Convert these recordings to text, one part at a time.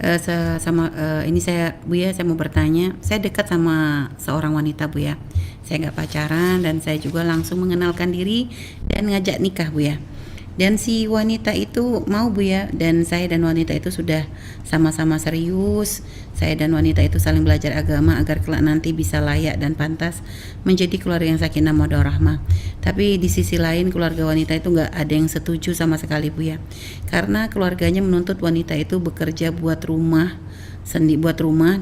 Ini saya Bu ya, saya mau bertanya. Saya dekat sama seorang wanita Bu ya. Saya nggak pacaran dan saya juga langsung mengenalkan diri dan ngajak nikah Bu ya. Dan si wanita itu mau Bu ya, dan saya dan wanita itu sudah sama-sama serius. Saya dan wanita itu saling belajar agama agar kelak nanti bisa layak dan pantas menjadi keluarga yang sakinah mawaddah warahmah. Tapi di sisi lain keluarga wanita itu nggak ada yang setuju sama sekali Bu ya, karena keluarganya menuntut wanita itu bekerja buat rumah buat rumah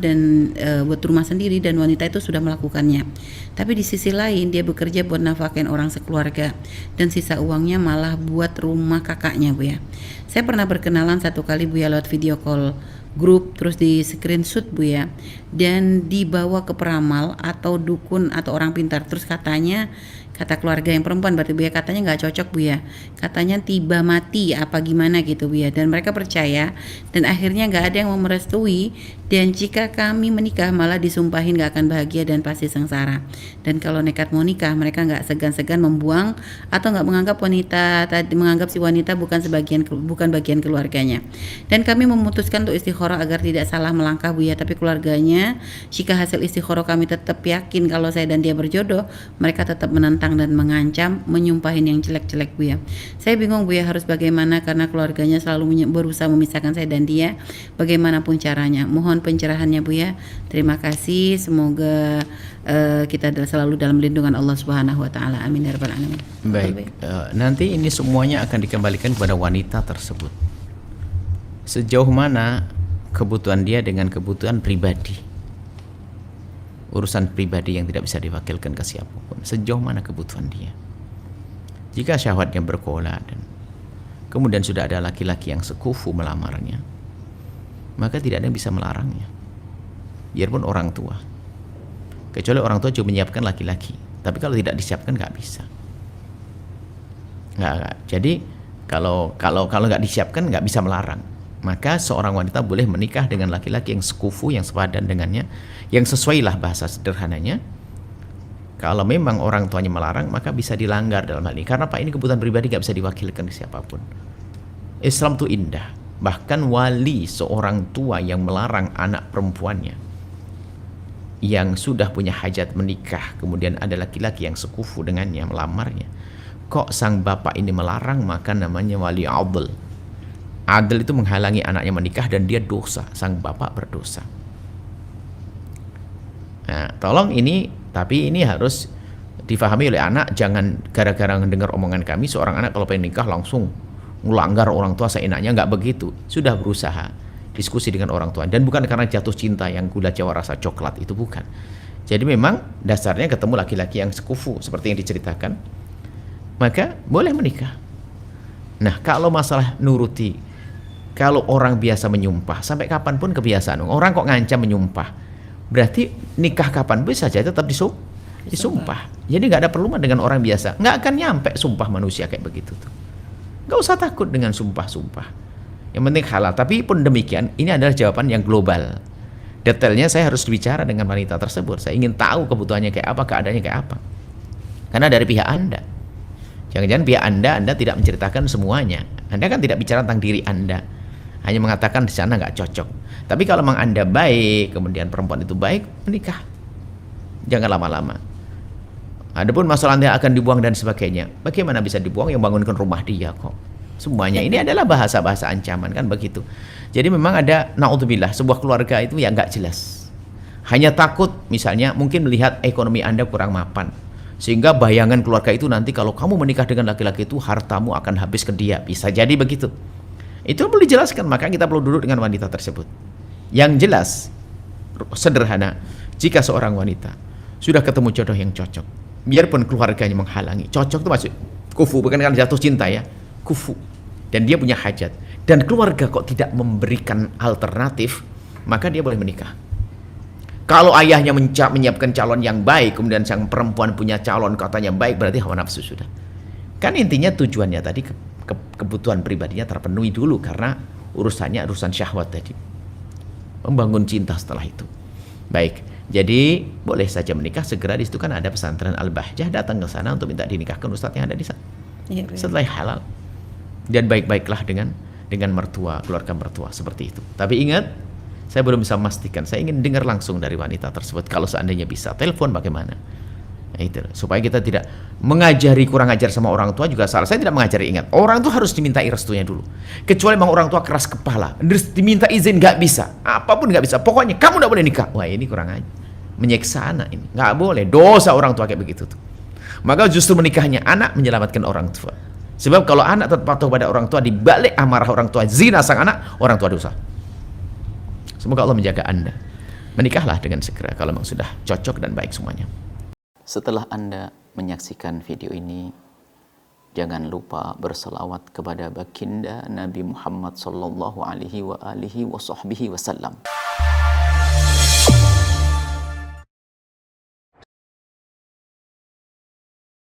sendiri, dan wanita itu sudah melakukannya. Tapi di sisi lain dia bekerja buat nafkahin orang sekeluarga dan sisa uangnya malah buat rumah kakaknya Bu ya. Saya pernah berkenalan satu kali Bu ya lewat video call grup, terus di screenshot Bu ya, dan dibawa ke peramal atau dukun atau orang pintar. Terus kata keluarga yang perempuan berarti Bu ya, katanya nggak cocok Bu ya, katanya tiba mati apa gimana gitu Bu ya, dan mereka percaya dan akhirnya nggak ada yang mau merestui, dan jika kami menikah malah disumpahin nggak akan bahagia dan pasti sengsara. Dan kalau nekat mau nikah mereka nggak segan-segan membuang atau nggak menganggap si wanita bukan bagian keluarganya. Dan kami memutuskan untuk istikharah agar tidak salah melangkah Bu ya, tapi keluarganya jika hasil istikharah kami tetap yakin kalau saya dan dia berjodoh, mereka tetap menentang dan mengancam, menyumpahin yang jelek-jelek Bu ya. Saya bingung Bu ya harus bagaimana, karena keluarganya selalu berusaha memisahkan saya dan dia bagaimanapun caranya. Mohon pencerahannya Bu ya. Terima kasih, semoga kita selalu dalam lindungan Allah Subhanahu wa taala. Amin ya rabbal alamin. Baik, nanti ini semuanya akan dikembalikan kepada wanita tersebut. Sejauh mana kebutuhan dia dengan kebutuhan pribadi, urusan pribadi yang tidak bisa diwakilkan ke siapapun. Sejauh mana kebutuhan dia. Jika syahwatnya berkola dan kemudian sudah ada laki-laki yang sekufu melamarnya, maka tidak ada yang bisa melarangnya, biarpun orang tua. Kecuali orang tua cuma menyiapkan laki-laki, tapi kalau tidak disiapkan nggak bisa. Nggak. Jadi kalau nggak disiapkan nggak bisa melarang. Maka seorang wanita boleh menikah dengan laki-laki yang sekufu, yang sepadan dengannya, yang sesuai lah bahasa sederhananya. Kalau memang orang tuanya melarang, maka bisa dilanggar dalam hal ini. Karena Pak, ini kebutuhan pribadi gak bisa diwakilkan ke siapapun. Islam itu indah. Bahkan wali seorang tua yang melarang anak perempuannya yang sudah punya hajat menikah, kemudian ada laki-laki yang sekufu dengannya melamarnya, kok sang bapak ini melarang, maka namanya wali adl. Adl itu menghalangi anaknya menikah dan dia dosa, sang bapak berdosa. Nah, tolong ini, tapi ini harus difahami oleh anak. Jangan gara-gara mendengar omongan kami, seorang anak kalau pengen nikah langsung melanggar orang tua seenaknya. Nggak begitu. Sudah berusaha diskusi dengan orang tua, dan bukan karena jatuh cinta yang gula jawa rasa coklat, itu bukan. Jadi memang dasarnya ketemu laki-laki yang sekufu seperti yang diceritakan, maka boleh menikah. Nah, kalau masalah nuruti, kalau orang biasa menyumpah, sampai kapanpun kebiasaan. Orang kok ngancam menyumpah, berarti nikah kapan bisa saja tetap disumpah. Jadi nggak ada perluan dengan orang biasa, nggak akan nyampe sumpah manusia kayak begitu tuh. Nggak usah takut dengan sumpah-sumpah. Yang penting halal. Tapi pun demikian, ini adalah jawaban yang global. Detailnya saya harus bicara dengan wanita tersebut. Saya ingin tahu kebutuhannya kayak apa, keadaannya kayak apa. Karena dari pihak Anda. Jangan-jangan pihak Anda tidak menceritakan semuanya. Anda kan tidak bicara tentang diri Anda, hanya mengatakan di sana nggak cocok. Tapi kalau memang Anda baik, kemudian perempuan itu baik, menikah. Jangan lama-lama. Adapun masalah Anda akan dibuang dan sebagainya, bagaimana bisa dibuang? Yang bangunkan rumah dia kok. Semuanya ini adalah bahasa-bahasa ancaman, kan begitu. Jadi memang ada, naudzubillah, sebuah keluarga itu yang nggak jelas. Hanya takut, misalnya mungkin melihat ekonomi Anda kurang mapan, sehingga bayangan keluarga itu nanti kalau kamu menikah dengan laki-laki itu hartamu akan habis ke dia. Bisa jadi begitu. Itu perlu dijelaskan, maka kita perlu duduk dengan wanita tersebut. Yang jelas, sederhana, jika seorang wanita sudah ketemu jodoh yang cocok, biarpun keluarganya menghalangi, cocok itu maksud kufu, bukan kan jatuh cinta ya, kufu, dan dia punya hajat, dan keluarga kok tidak memberikan alternatif, maka dia boleh menikah. Kalau ayahnya menyiapkan calon yang baik, kemudian sang perempuan punya calon katanya baik, berarti hawa nafsu sudah. Kan intinya tujuannya tadi kebutuhan pribadinya terpenuhi dulu, karena urusannya urusan syahwat tadi, membangun cinta setelah itu. Baik, jadi boleh saja menikah segera. Di situ kan ada pesantren Al-Bahjah, datang ke sana untuk minta dinikahkan ustadz yang ada di sana. Ya, setelah halal, dan baik-baiklah dengan mertua, keluarga mertua seperti itu. Tapi ingat, Saya belum bisa memastikan. Saya ingin dengar langsung dari wanita tersebut. Kalau seandainya bisa, telepon bagaimana? Nah, itu supaya kita tidak mengajari kurang ajar sama orang tua juga salah. Saya tidak mengajari, ingat, orang itu harus dimintai restunya dulu. Kecuali memang orang tua keras kepala, diminta izin nggak bisa, apapun nggak bisa. Pokoknya kamu nggak boleh nikah. Wah, ini kurang ajar, menyiksa anak ini. Nggak boleh, dosa orang tua kayak begitu tuh. Maka justru menikahnya anak menyelamatkan orang tua. Sebab kalau anak tetap patuh pada orang tua, dibalik amarah orang tua, zina sang anak, orang tua dosa. Semoga Allah menjaga Anda. Menikahlah dengan segera kalau memang sudah cocok dan baik semuanya. Setelah Anda menyaksikan video ini, jangan lupa berselawat kepada baginda Nabi Muhammad sallallahu alaihi wa alihi wa sahbihi wasallam.